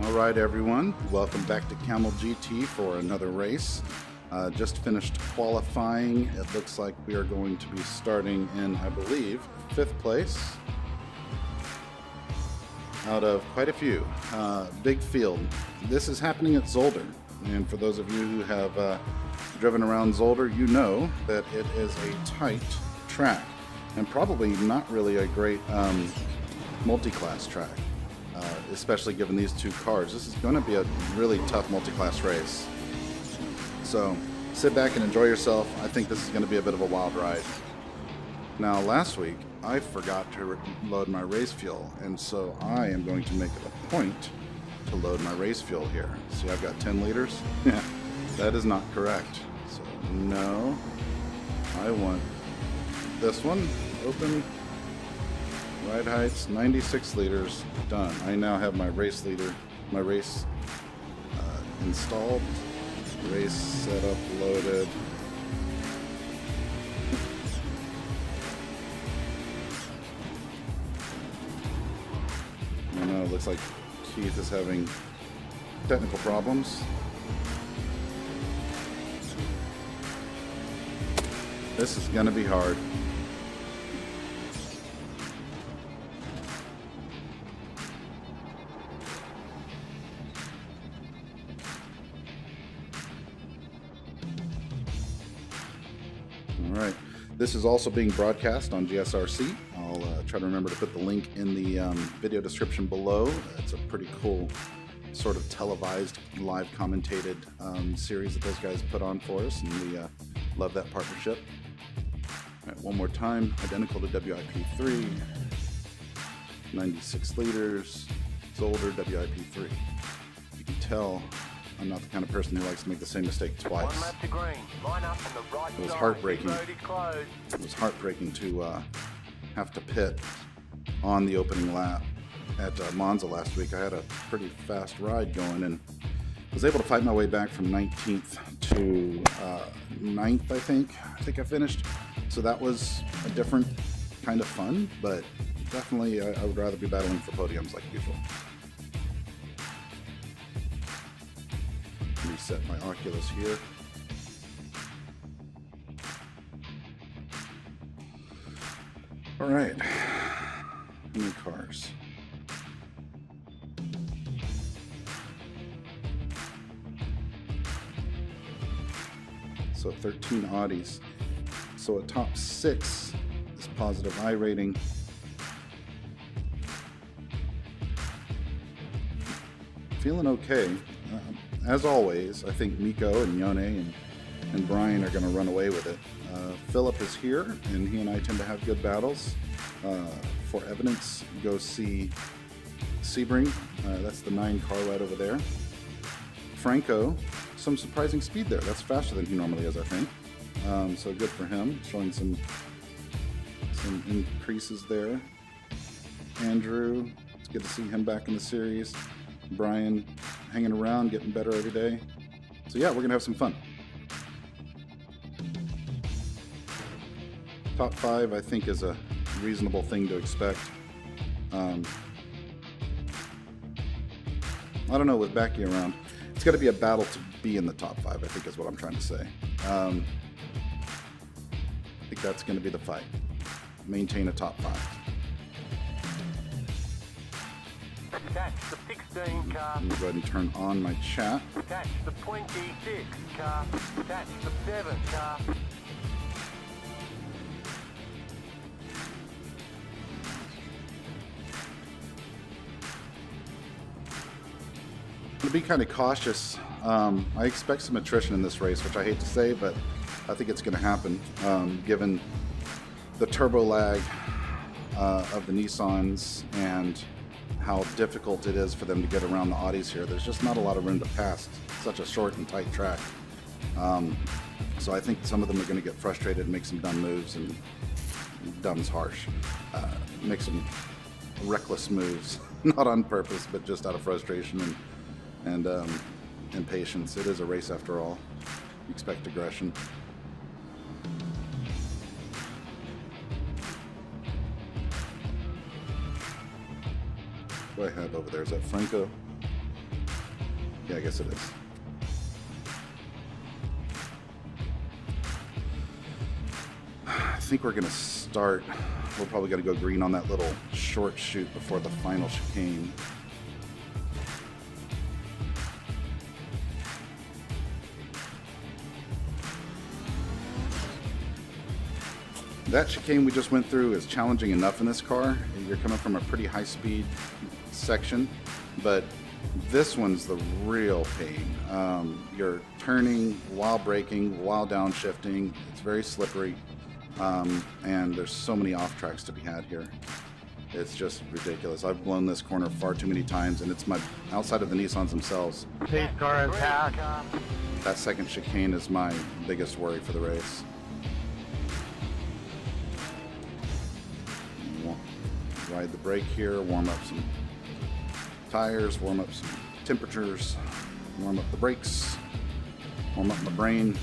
Alright everyone, welcome back to Kamel GT for another race. Just finished qualifying. It looks like we are going to be starting in, I believe, 5th place out of quite a few. Big field. This is happening at Zolder, and for those of you who have driven around Zolder, you know that it is a tight track and probably not really a great multi-class track. Especially given these two cars. This is going to be a really tough multi-class race. So sit back and enjoy yourself. I think this is going to be a bit of a wild ride. Now last week I forgot to load my race fuel, and so I am going to make it a point to load my race fuel here. See, I've got 10 liters. Yeah, that is not correct. So no, I want this one open. Ride heights, 96 liters, done. I now have my race installed, race setup loaded. I know, it looks like Keith is having technical problems. This is gonna be hard. Alright, this is also being broadcast on GSRC. I'll try to remember to put the link in the video description below. It's a pretty cool sort of televised, live commentated series that those guys put on for us, and we love that partnership. Alright, one more time, identical to WIP3, 96 liters, Zolder WIP3. You can tell I'm not the kind of person who likes to make the same mistake twice. It was heartbreaking. It was heartbreaking to have to pit on the opening lap at Monza last week. I had a pretty fast ride going and was able to fight my way back from 19th to 9th, I think I finished. So that was a different kind of fun, but definitely I would rather be battling for podiums like usual. Reset my Oculus here. All right, new cars. So 13 Audis. So a top 6 is positive I rating. Feeling okay. As always, I think Nico and Yone and Brian are going to run away with it. Philip is here, and he and I tend to have good battles. For evidence, go see Sebring. That's the 9 car right over there. Franco, some surprising speed there. That's faster than he normally is, I think. So good for him, showing some increases there. Andrew, it's good to see him back in the series. Brian hanging around, getting better every day. So yeah, we're going to have some fun. Top 5, I think, is a reasonable thing to expect. I don't know, with Becky around, it's got to be a battle to be in the top 5, I think is what I'm trying to say. I think that's going to be the fight. Maintain a top 5. That's the 16 car. Let me go ahead and turn on my chat. That's the 26 car. That's the 7 car. To be kind of cautious, I expect some attrition in this race, which I hate to say, but I think it's going to happen, given the turbo lag of the Nissans and how difficult it is for them to get around the Audis here. There's just not a lot of room to pass such a short and tight track. So I think some of them are going to get frustrated and make some dumb moves, and dumb's harsh. Make some reckless moves, not on purpose, but just out of frustration and impatience. It is a race after all. Expect aggression. Who do I have over there? Is that Franco? Yeah, I guess it is. I think we're gonna start. We're probably gonna go green on that little short chute before the final chicane. That chicane we just went through is challenging enough in this car. You're coming from a pretty high speed section, but this one's the real pain. You're turning while braking, while downshifting. It's very slippery, and there's so many off tracks to be had here. It's just ridiculous. I've blown this corner far too many times, and it's my outside of the Nissans themselves. Pace car attack. That second chicane is my biggest worry for the race. Ride the brake here, warm up some tires, warm up some temperatures, warm up the brakes, warm up my brain.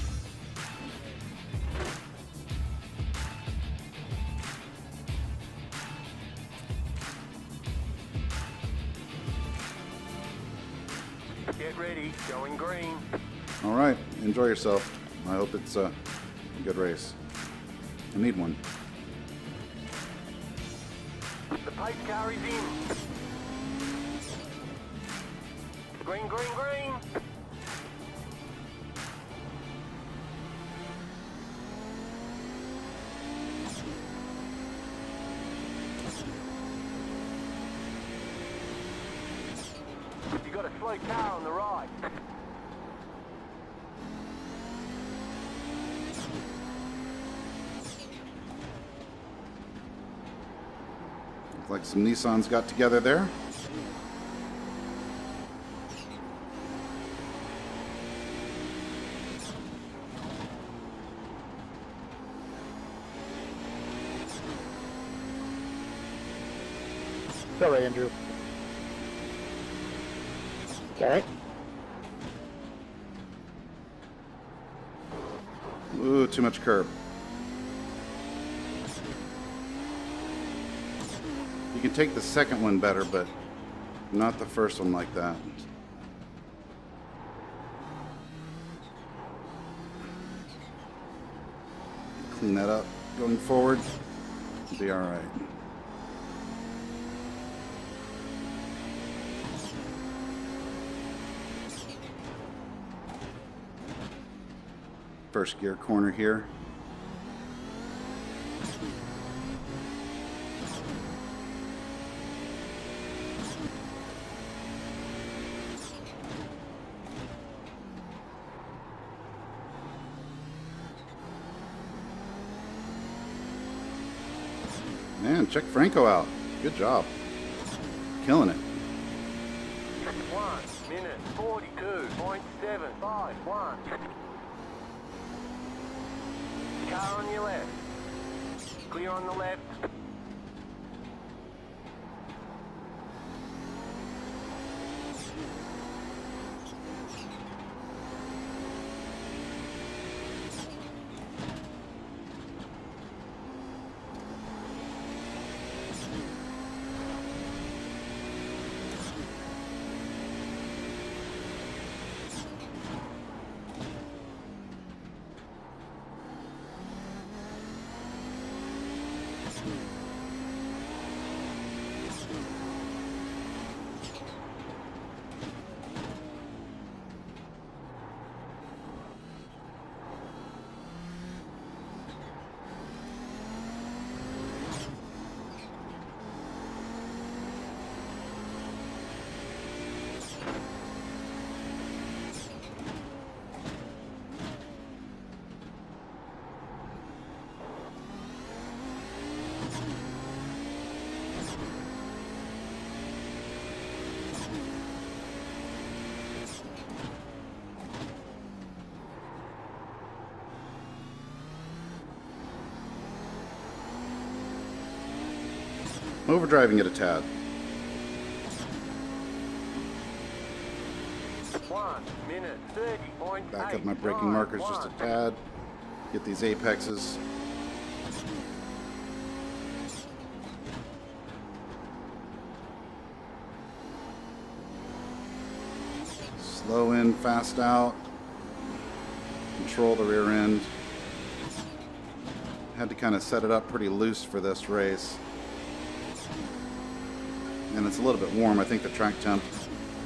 Get ready, going green. All right, enjoy yourself. I hope it's a good race. I need one. The pace car is in. Green, green, green. You got a slow car on the right. Looks like some Nissans got together there. Sorry, Andrew. All right. Ooh, too much curb. You can take the second one better, but not the first one like that. Clean that up going forward. It'll be all right. First gear corner here. Man, check Franco out. Good job. Killing it. 1 minute 42.751. Car on your left. Clear on the left. Overdriving it a tad. 1 minute 30.8. Back up my braking markers just a tad. Get these apexes. Slow in, fast out. Control the rear end. Had to kind of set it up pretty loose for this race. And it's a little bit warm. I think the track temp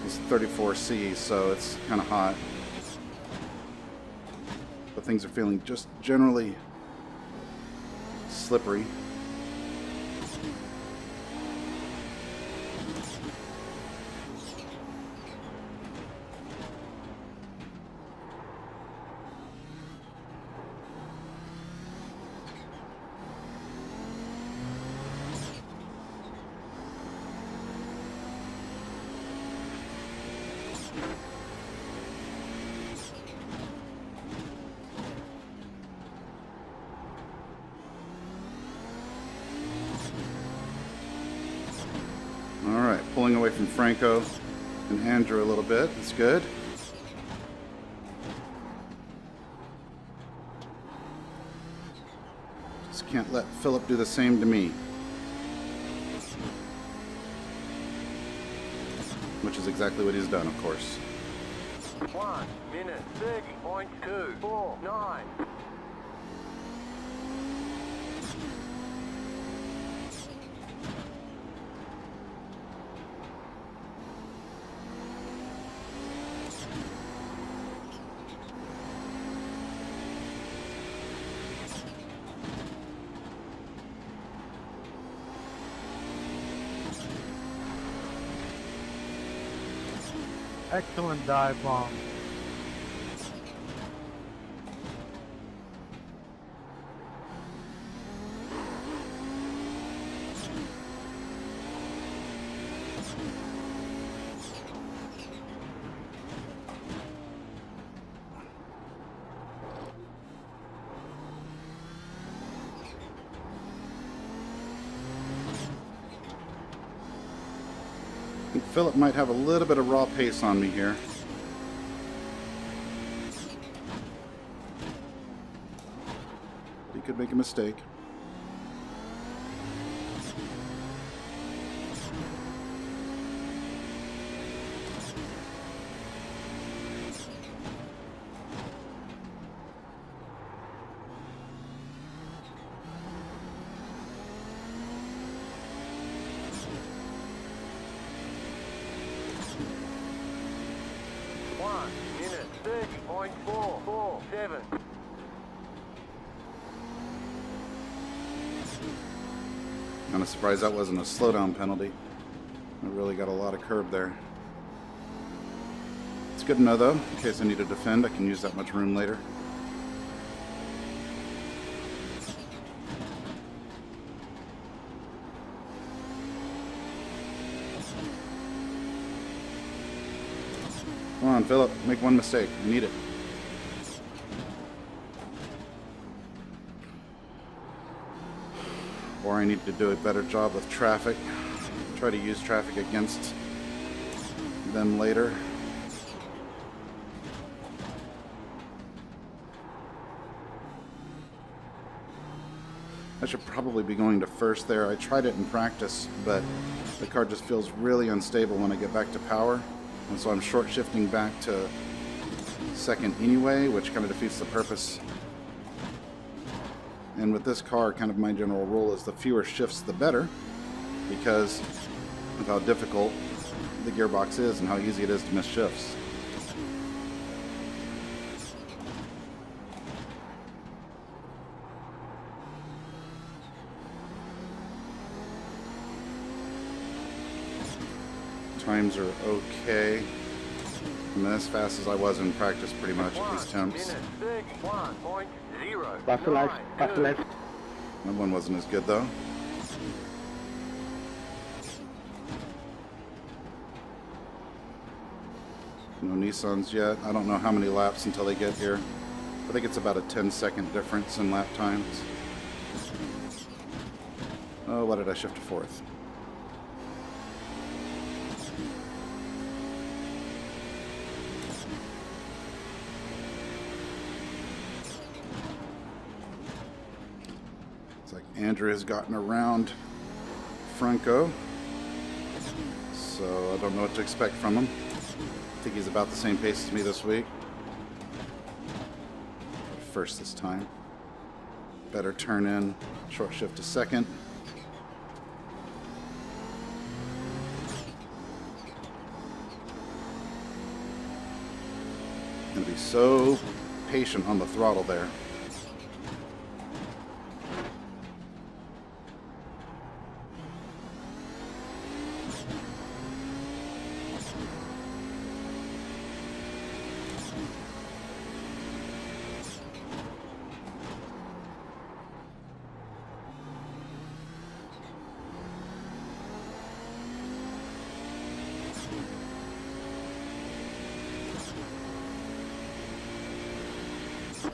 is 34°C, so it's kind of hot. But things are feeling just generally slippery. Alright, pulling away from Franco and Andrew a little bit. That's good. Just can't let Philip do the same to me. Which is exactly what he's done, of course. 1 minute 30.249. Excellent dive bomb. I think Philip might have a little bit of raw pace on me here. He could make a mistake. Minute 30.447. Kind of surprised that wasn't a slowdown penalty. I really got a lot of curb there. It's good to know though, in case I need to defend, I can use that much room later. Come on, Philip, make one mistake. I need it. Or I need to do a better job with traffic. Try to use traffic against them later. I should probably be going to first there. I tried it in practice, but the car just feels really unstable when I get back to power. And so I'm short shifting back to second anyway, which kind of defeats the purpose. And with this car, kind of my general rule is the fewer shifts the better, because of how difficult the gearbox is and how easy it is to miss shifts. Times are okay. I'm as fast as I was in practice pretty much at these temps. Back to left, back to left. That one wasn't as good though. No Nissans yet. I don't know how many laps until they get here. I think it's about a 10-second difference in lap times. Oh, why did I shift to fourth? Andrew has gotten around Franco, so I don't know what to expect from him. I think he's about the same pace as me this week. First this time. Better turn in, short shift to second. Gonna be so patient on the throttle there.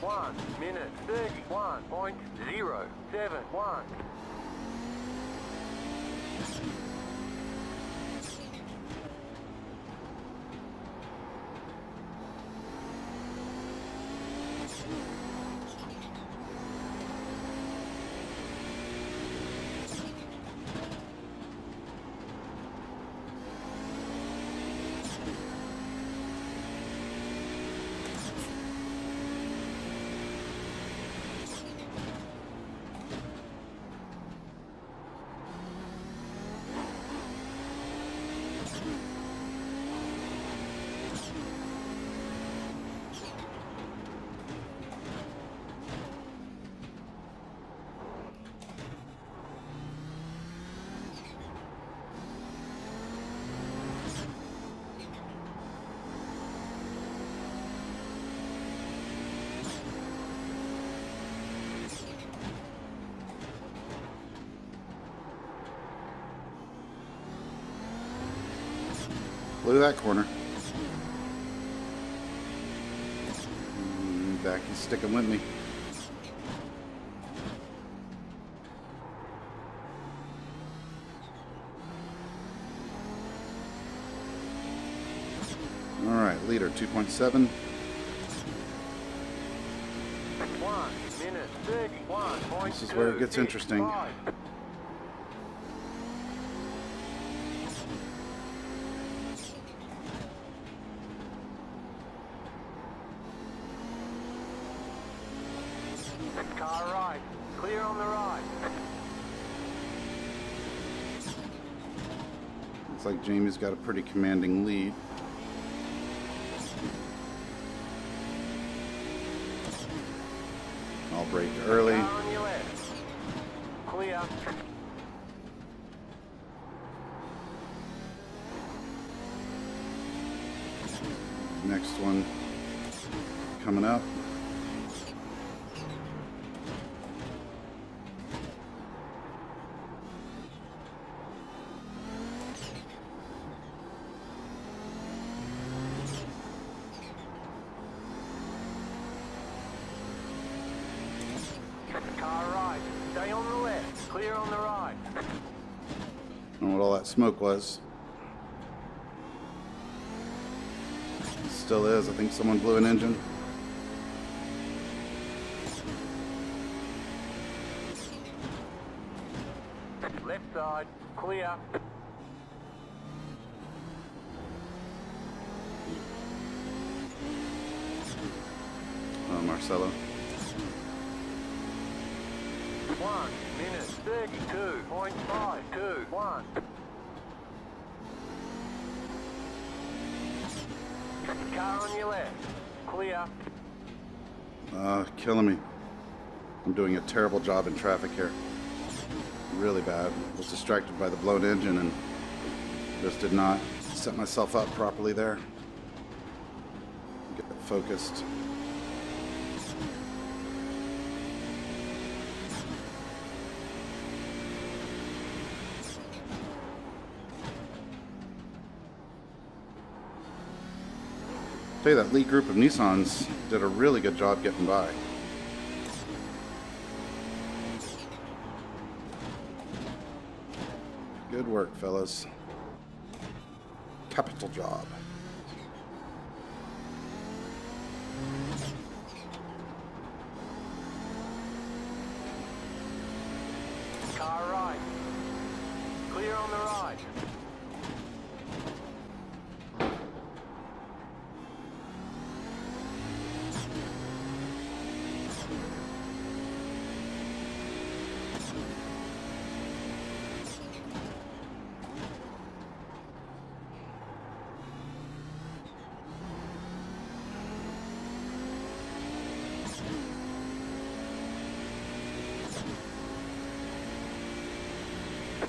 One minute 31.071. Blew that corner. Back, he's sticking with me. All right, leader 2.7. 1 minute 31.265. This is where it gets interesting. Car right, clear on the right. Looks like Jamie's got a pretty commanding lead. I'll brake early. Car on your left. Clear. Next one coming up. Car right, stay on the left, clear on the right. I don't know what all that smoke was. Still is. I think someone blew an engine. Left side, clear. Oh, Marcelo. 1 minute 32.521. Car on your left, clear. Killing me. I'm doing a terrible job in traffic here. Really bad. Was distracted by the blown engine and just did not set myself up properly there. Get focused. Tell you, that lead group of Nissans did a really good job getting by. Good work, fellas. Capital job. Car right, clear on the right.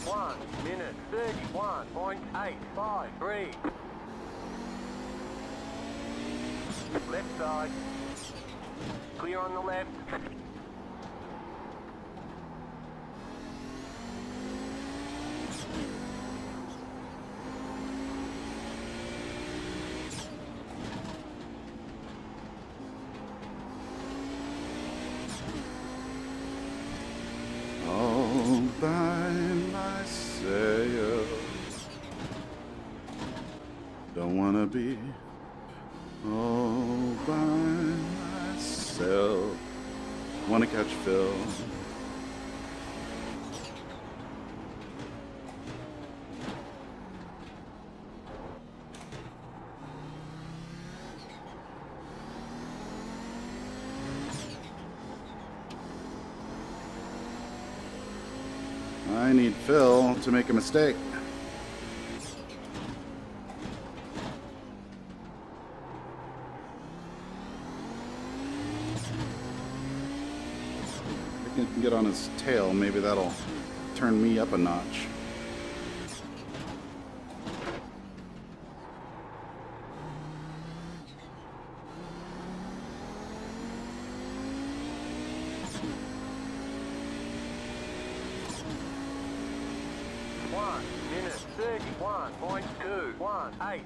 1 minute 31.853. Left side. Clear on the left. All by myself. Don't wanna be all by myself. Wanna catch Phil. I need Phil to make a mistake. If I can get on his tail, maybe that'll turn me up a notch. Minute 31.218.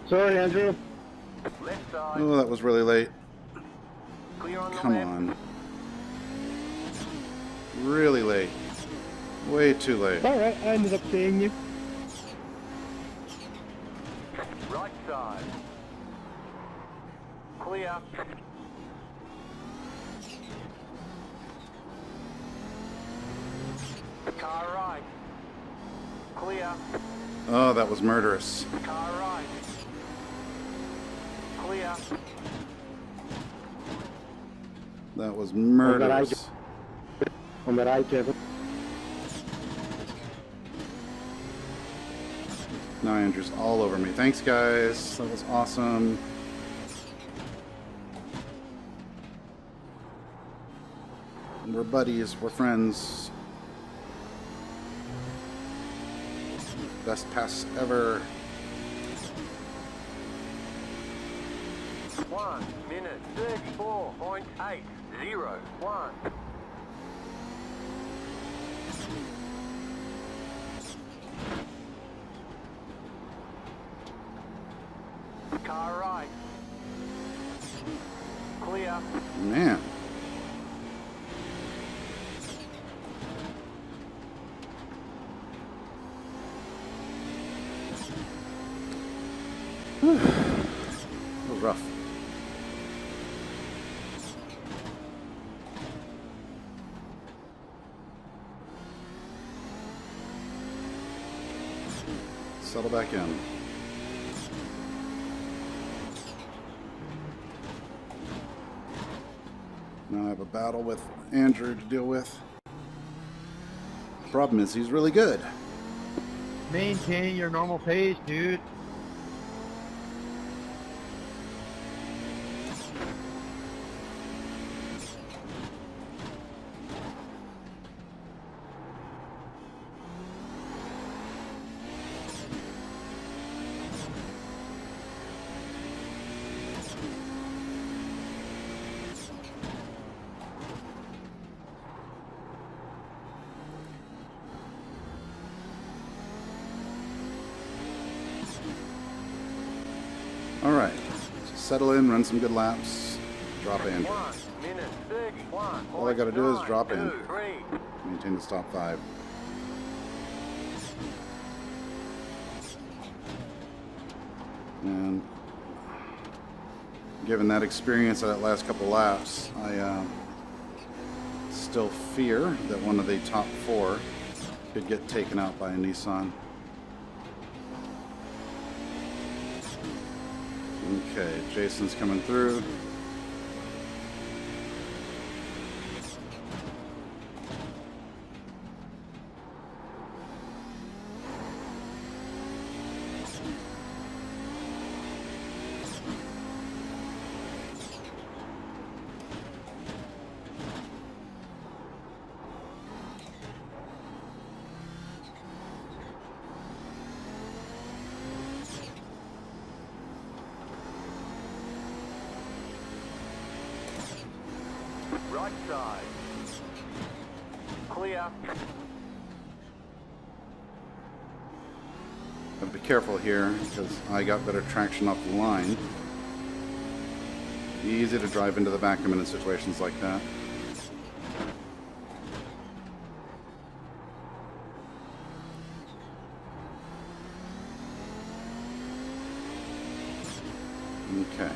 Sorry, Andrew. Left side. Oh, that was really late. Clear on the Come left. on. Really late. Way too late. Alright, I ended up seeing you. Right side. Clear. Car right. Clear. Oh, that was murderous. Car right. Clear. That was murderous. On the right, Kevin. Now Andrew's all over me. Thanks, guys. That was awesome. We're buddies. We're friends. Best pass ever. 1 minute 34.801. Car right. Clear. Man. That was rough. Settle back in. Now I have a battle with Andrew to deal with. Problem is, he's really good. Maintain your normal pace, dude. All right, settle in, run some good laps, drop Andrew. 1 minute 31. All I gotta do is drop Andrew. Maintain the top 5. And given that experience of that last couple laps, I still fear that one of the top 4 could get taken out by a Nissan. Okay, Jason's coming through. Right side. Clear. Gotta be careful here because I got better traction off the line. Easy to drive into the back of him in situations like that. Okay.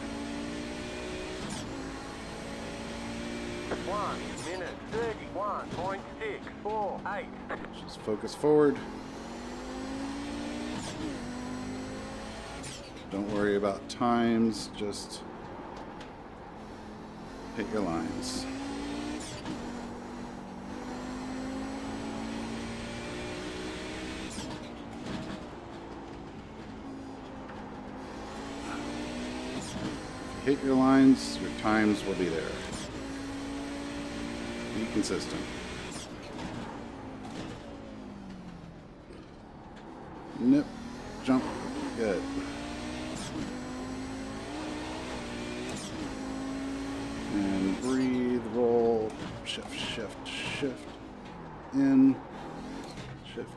1 minute 31.648. Just focus forward. Don't worry about times, just hit your lines. If you hit your lines, your times will be there. Be consistent. Nip, jump, good. And breathe, roll, shift, shift, shift, in, shift.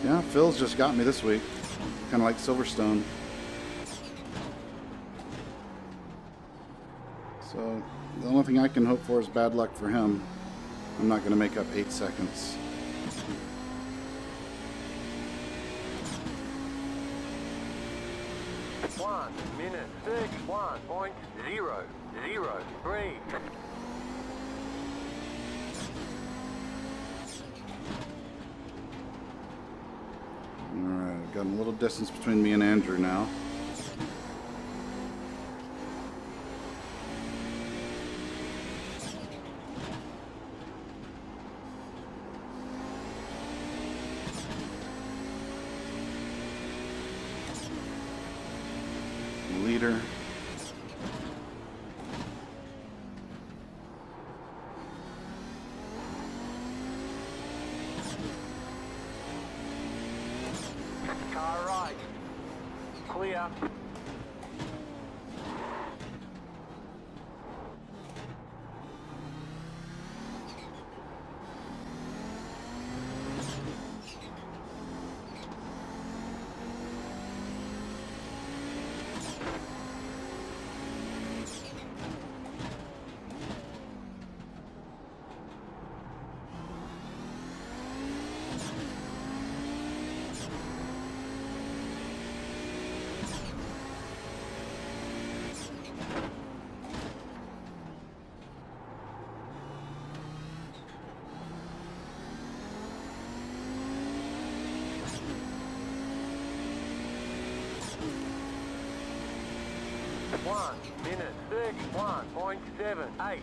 Yeah, Phil's just got me this week. Kind of like Silverstone. So, the only thing I can hope for is bad luck for him. I'm not going to make up 8 seconds. One minute 31.003. Alright, got a little distance between me and Andrew now. Leader. Car right. Clear. One minute 31.78.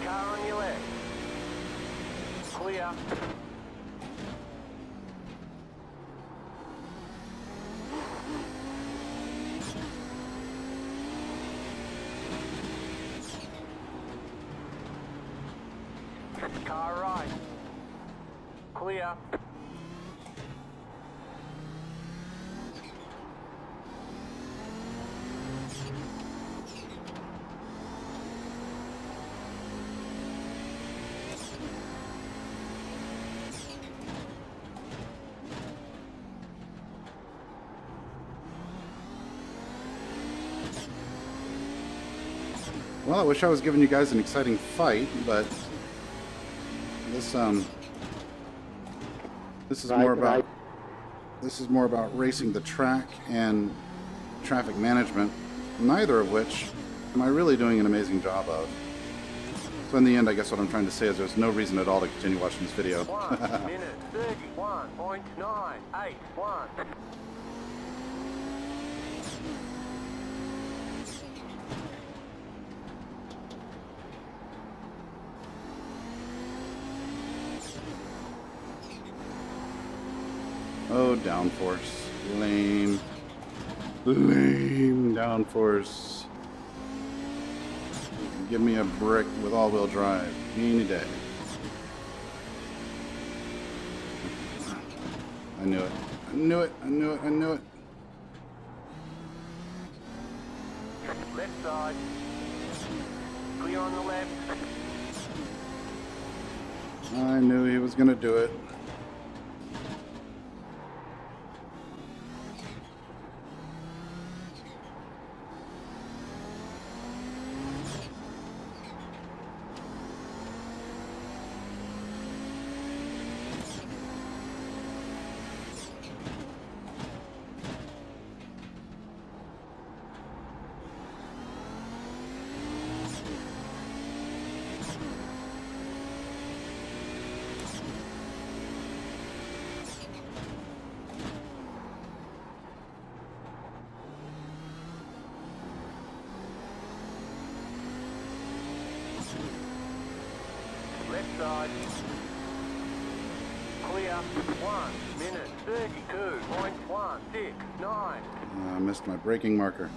Car on your left. Clear. Car right. Clear. Well, I wish I was giving you guys an exciting fight, but this is more about racing the track and traffic management, neither of which am I really doing an amazing job of. So in the end, I guess what I'm trying to say is there's no reason at all to continue watching this video. 1 minute 31.981. Oh, downforce. Lame. Lame downforce. Give me a brick with all-wheel drive any day. I knew it. I knew it. I knew it. I knew it. Left side. Clear on the left. I knew he was going to do it. Left side. Clear. 1 minute 32.169. I missed my braking marker.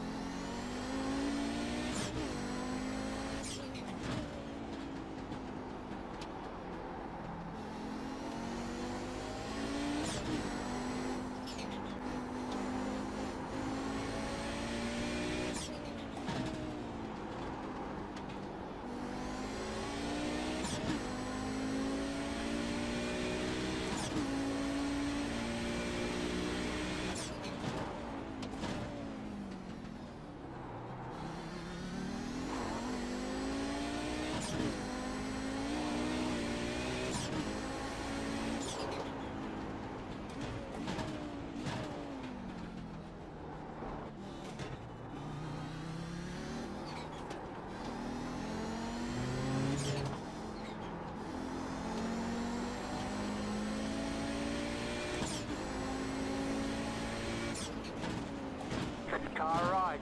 Car right.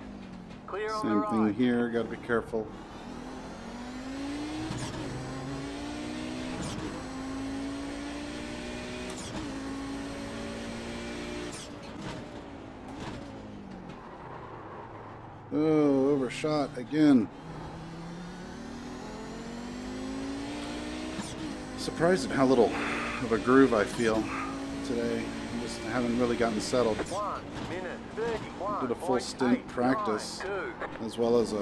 Clear on the Same right. thing here. Got to be careful. Oh, overshot again. Surprised at how little of a groove I feel today. I just haven't really gotten settled. 1 minute 31. Did a full stint practice, as well as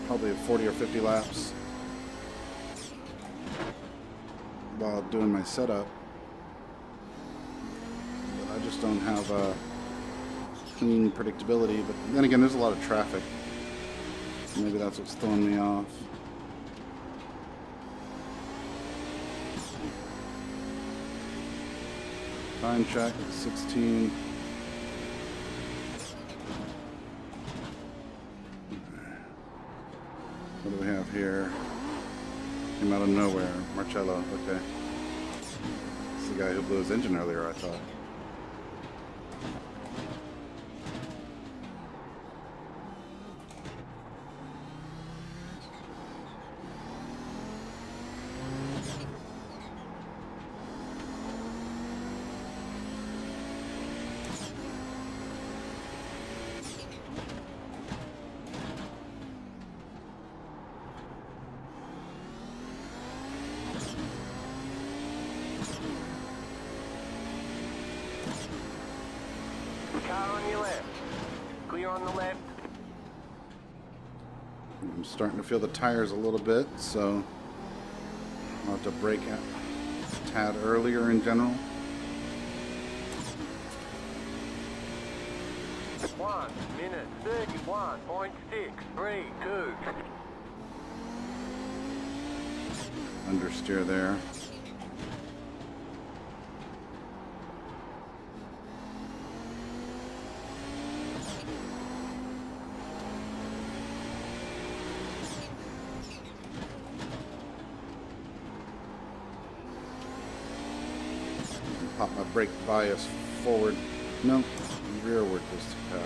probably 40 or 50 laps while doing my setup. But I just don't have clean predictability. But then again, there's a lot of traffic. Maybe that's what's throwing me off. Time check, 16. What do we have here? Came out of nowhere. Marcello, okay. It's the guy who blew his engine earlier, I thought. the left. I'm starting to feel the tires a little bit, so I'll have to brake a tad earlier in general. 1 minute 31.632. Understeer there. Pop my brake bias forward. No, rearward this tab.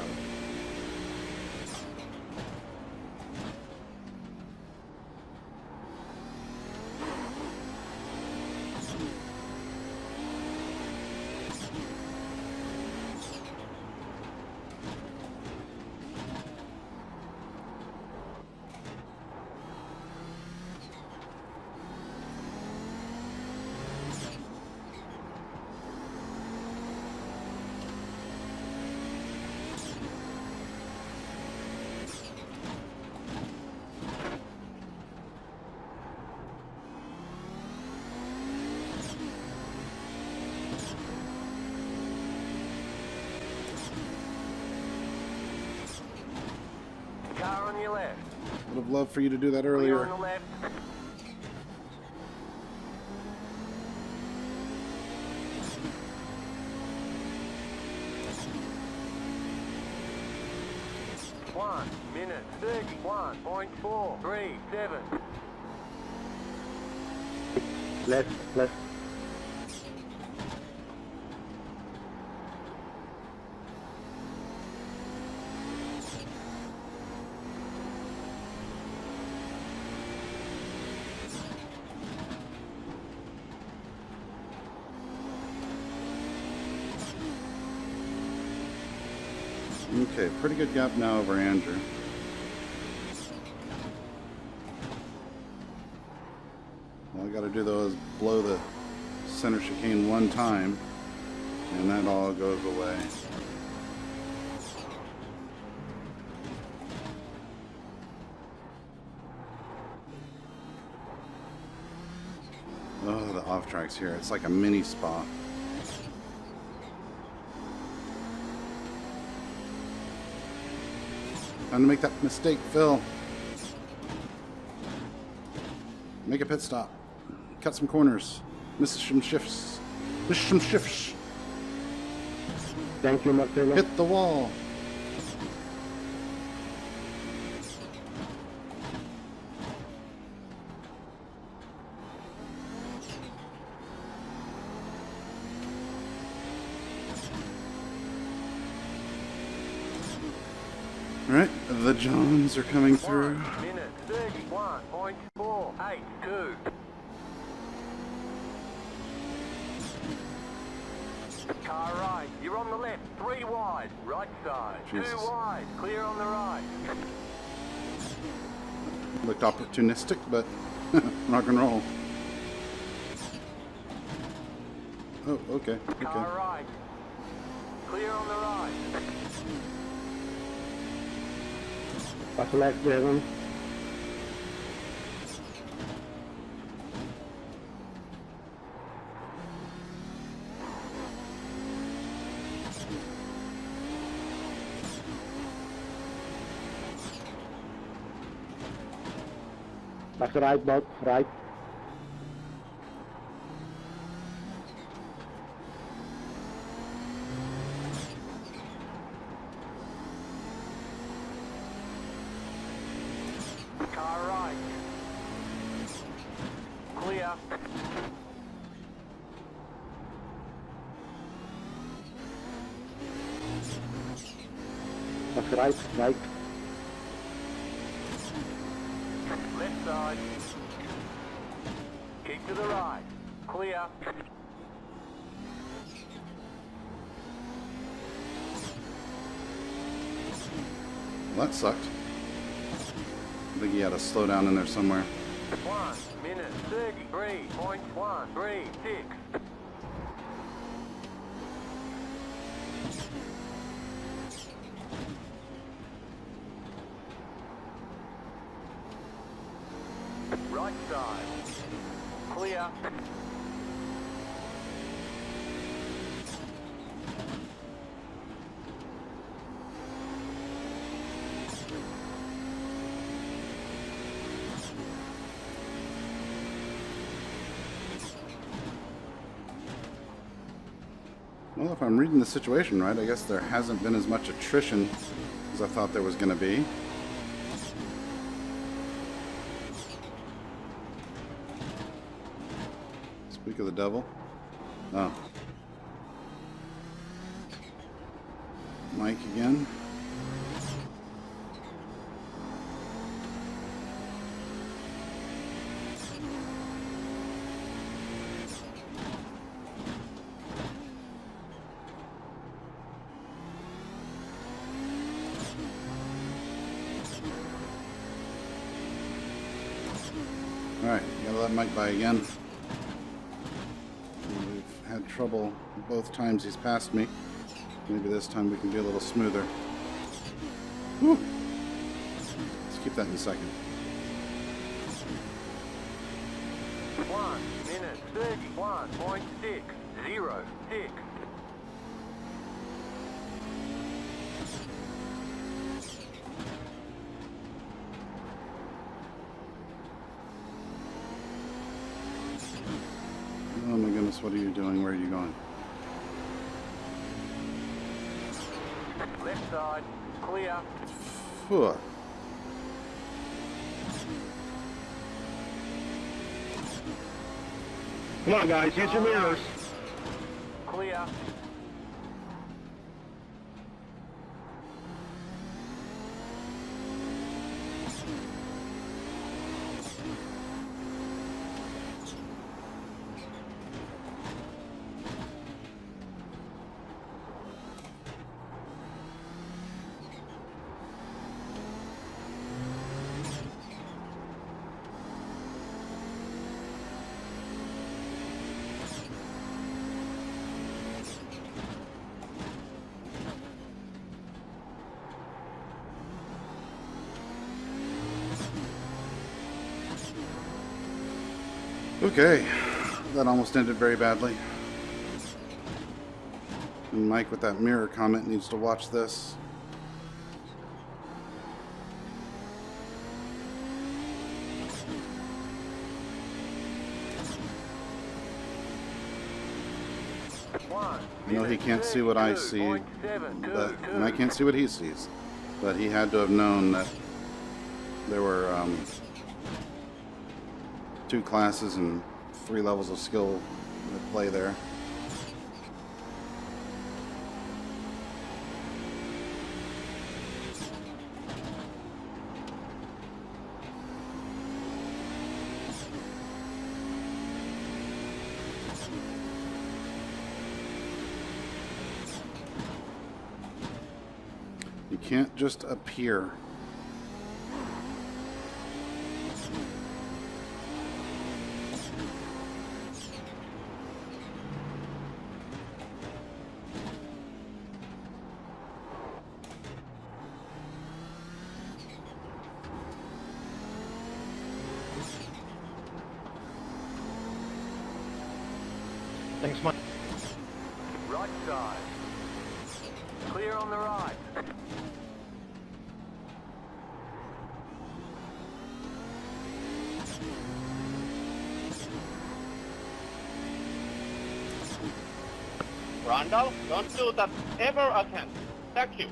Car on your left. Would have loved for you to do that Clear earlier. on the left. One minute 31.437. Left, left. Okay, pretty good gap now over Andrew. All I gotta do though is blow the center chicane one time, and that all goes away. Oh, the off tracks here. It's like a mini spa. Time to make that mistake, Phil. Make a pit stop. Cut some corners. Miss some shifts. Miss some shifts. Thank you, Marcelo. Hit the wall. All right, the Johns are coming through. 1 minute 31.482. Car right. You're on the left. 3 wide. Right side. Jesus. 2 wide. Clear on the right. Looked opportunistic, but rock and roll. Oh, okay, okay. Car right. Clear on the right. Pass left, Dragon. Pass right, Bob. Right. Car right. Clear. Pass right, right. Left side. Keep to the right. Clear. Well, that sucked. I think he had a slow down in there somewhere. 1 minute 33.136. side. Clear. Well, if I'm reading the situation right, I guess there hasn't been as much attrition as I thought there was going to be. Speak of the devil. Oh. Mike again. Alright, gotta let Mike by again. We've had trouble both times he's passed me. Maybe this time we can be a little smoother. Whew. Let's keep that in a second. 1 minute 31.606. Oh my goodness, what are you doing? Where are you going? Left side. Clear. Phew. Come on, guys, use your mirrors. Clear. Okay, that almost ended very badly. And Mike with that mirror comment needs to watch this. I know he can't see what I see, but, and I can't see what he sees. But he had to have known that there were 2 classes and 3 levels of skill at play there. You can't just appear. Thanks, Mike. Right side. Clear on the right. Randall, don't do that ever again. Thank you.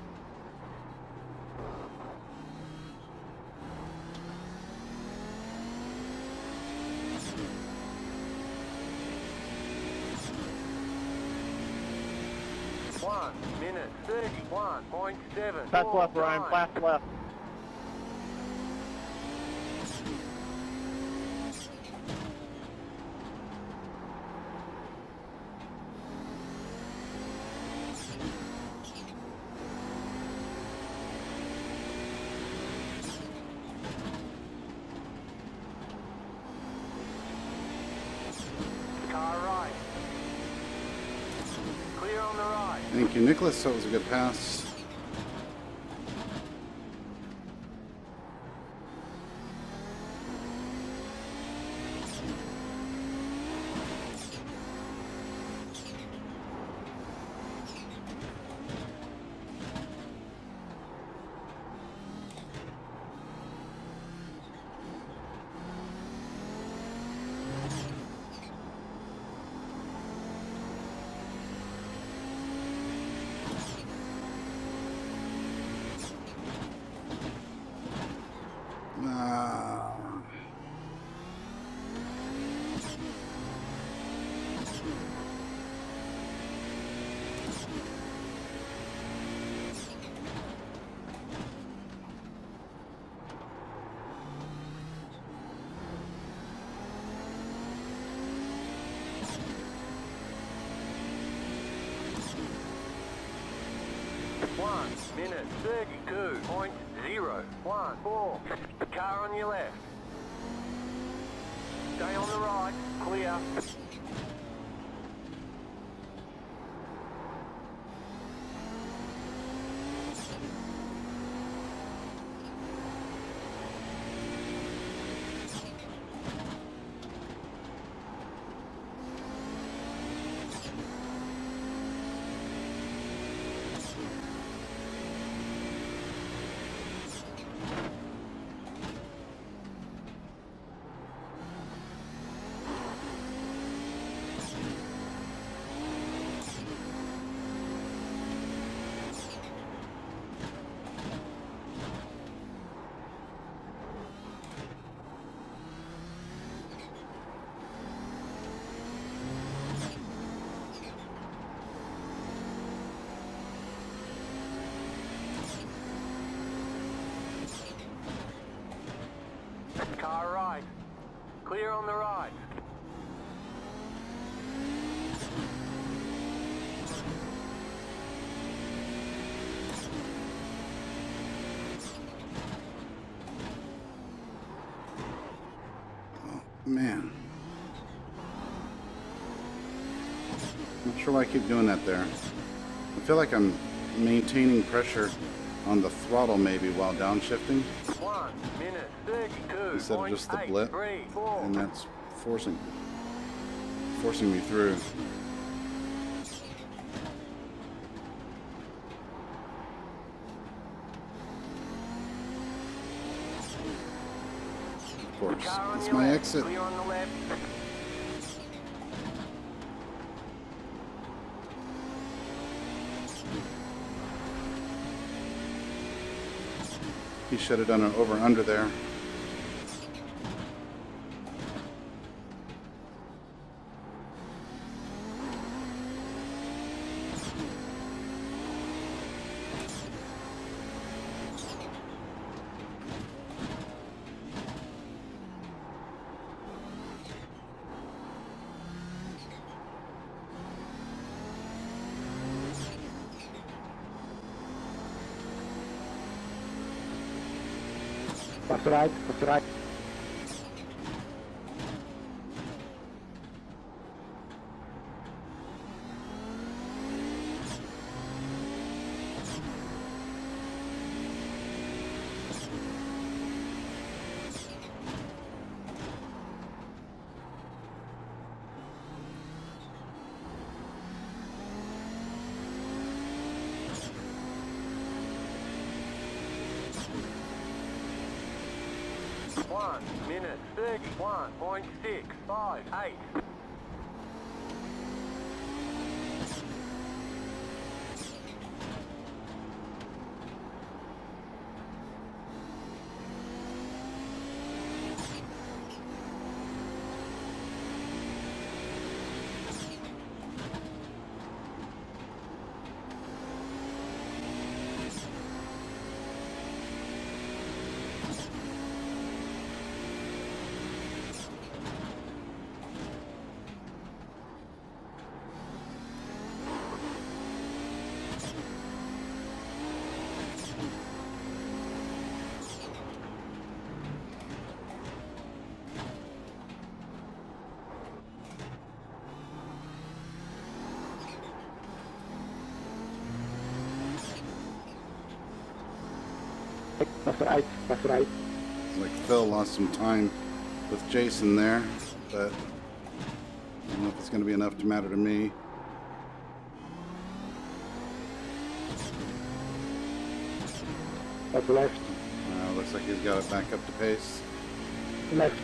One minute 31.7. Fast left, Ryan. Fast left. Car right. Clear on the right. Thank you, Nicholas. That was a good pass. 1 minute 32.014. Car on your left. Stay on the right. Clear. Car right. Clear on the right. Man. Not sure why I keep doing that there. I feel like I'm maintaining pressure on the throttle maybe while downshifting 1 minute 32. instead of just the blip, and that's forcing me through. Of course, it's my exit. Clear on the left. He should have done an over under there. That's right, that's right. One minute 31.658. That's right, that's right. Like Phil lost some time with Jason there, but I don't know if it's going to be enough to matter to me. That's left, Looks like he's got it back up to pace. left.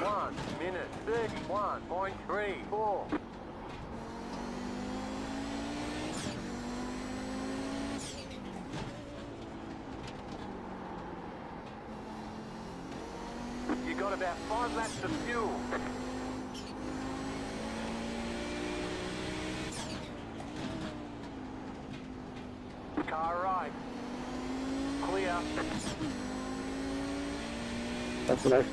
One minute 31.34. You got about 5 laps of fuel. Car right. That's nice.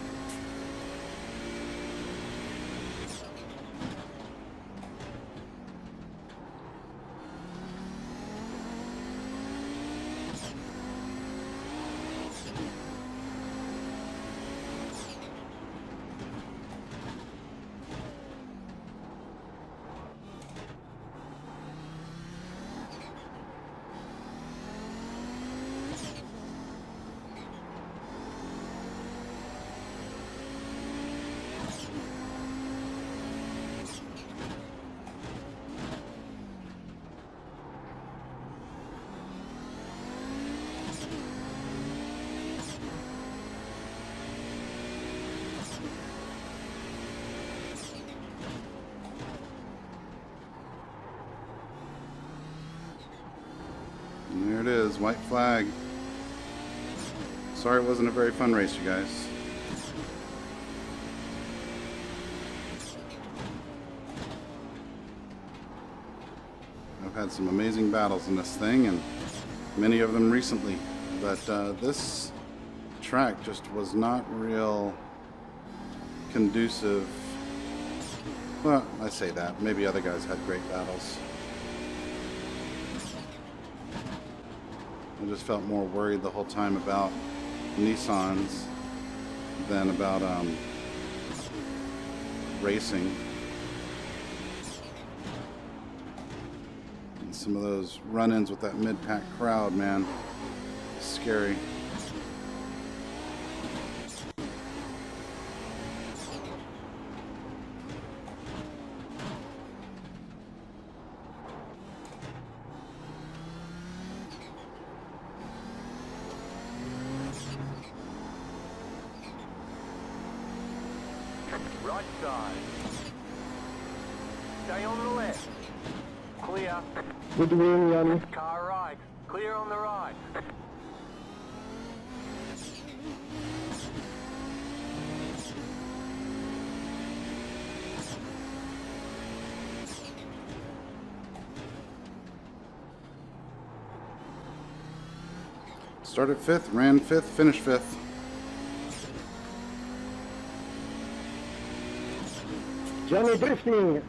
And there it is, white flag. Sorry it wasn't a very fun race, you guys. I've had some amazing battles in this thing, and many of them recently, but this track just was not real conducive. Well, I say that. Maybe other guys had great battles. I just felt more worried the whole time about Nissans than about racing. And some of those run-ins with that mid-pack crowd, man, scary. Right side. Stay on the left. Clear. Good win, Yanni. Car right. Clear on the right. Started 5th, ran 5th, finished 5th. Johnny drifting.